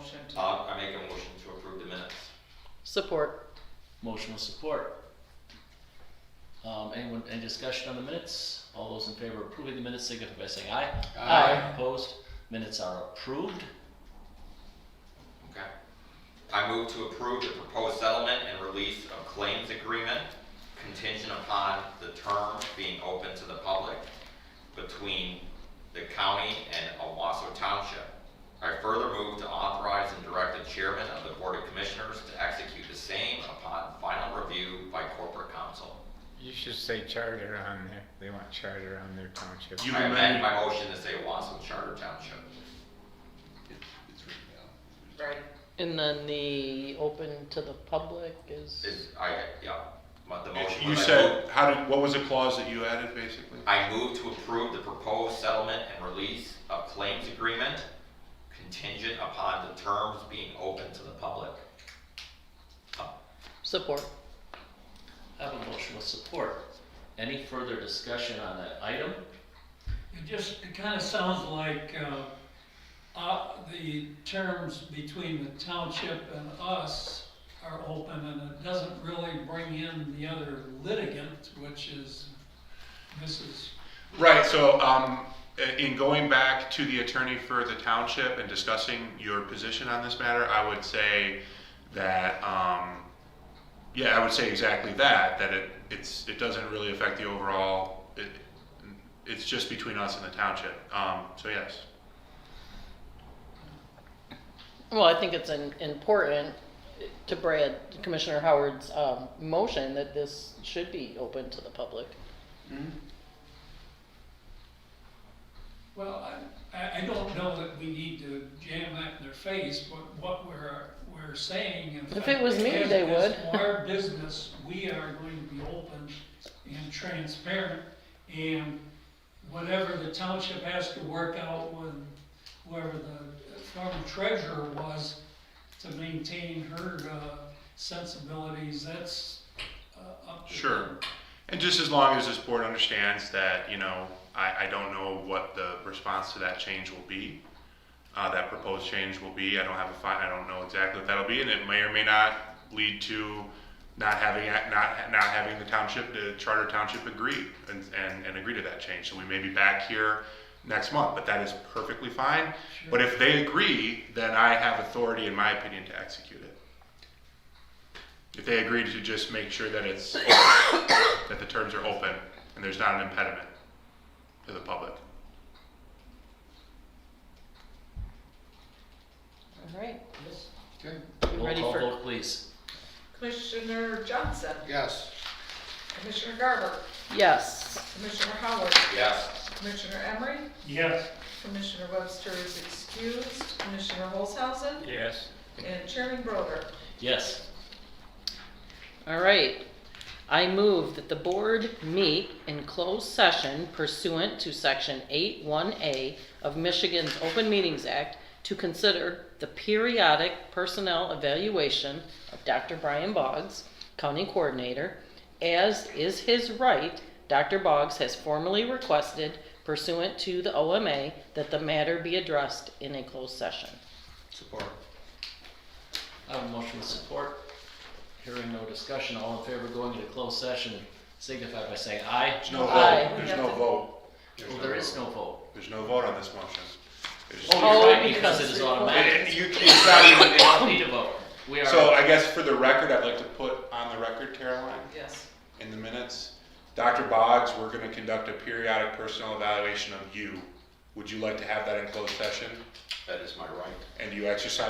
motion to. I make a motion to approve the minutes. Support. Motion with support. Anyone, any discussion on the minutes? All those in favor of approving the minutes signify by saying aye. Aye. Opposed? Minutes are approved. Okay. I move to approve the proposed settlement and release of claims agreement contingent upon the terms being open to the public between the county and Shiawassee Township. I further move to authorize and direct the chairman of the Board of Commissioners to execute the same upon final review by corporate counsel. You should say charter on there. They want charter on their township. I amend my motion to say Shiawassee Charter Township. It's written down. Right. And then the open to the public is, The motion You was said, what was the clause that you added, basically? I move to approve the proposed settlement and release of claims agreement contingent upon the terms being open to the public. support. I have a motion with support. Any further discussion on that item? It kind of sounds like the terms between the township and us are open, and it doesn't really bring in the other litigant, which is Mrs. Right, so, in going back to the attorney for the township and discussing your position on this matter, I would say that, I would say exactly that it doesn't really affect the overall, it's just between us and the township, so yes. Well, I think it's important to Commissioner Howard's motion that this should be open to the public. Well, I don't know that we need to jam that in their face, but what we're saying. If it was me, they would. For our business, we are going to be open and transparent, and whatever the township has to work out with whoever the former treasurer was to maintain her sensibilities, that's up to Sure. them. And just as long as this board understands that, I don't know what the response to that change will be, that proposed change will be. I don't know exactly what that'll be, and it may or may not lead to not having the township, the charter township agree and agree to that change. So we may be back here next month, but that is perfectly fine. Sure. But if they agree, then I have authority, in my opinion, to execute it. If they agree to just make sure that it's open, that the terms are open and there's not an impediment to the public. All right. Okay. You Roll ready call for? vote, please. Commissioner Johnson. Yes. Commissioner Garber. Yes. Commissioner Howard. Yes. Commissioner Emery. Yes. Commissioner Webster is excused. Commissioner Holzhausen. Yes. And Chairman Broder. Yes. All right. I move that the board meet in closed session pursuant to Section 8(1)A of Michigan's Open Meetings Act to consider the periodic personnel evaluation of Dr. Brian Boggs, County Coordinator. As is his right, Dr. Boggs has formally requested pursuant to the OMA that the matter be addressed in a closed session. Support. I have a motion with support. Hearing no discussion, all in favor of going into closed session signify by saying aye. There's no Aye. vote. There's no vote. Well, there is no vote. There's no vote on this motion. There's- Oh, you're right, because because it is it's automatic. It's not even- We don't need to vote. We are. So I guess for the record, I'd like to put on the record, Caroline, Yes. in the minutes, Dr. Boggs, we're going to conduct a periodic personnel evaluation of you. Would you like to have that in closed session? That is my right. And do you exercise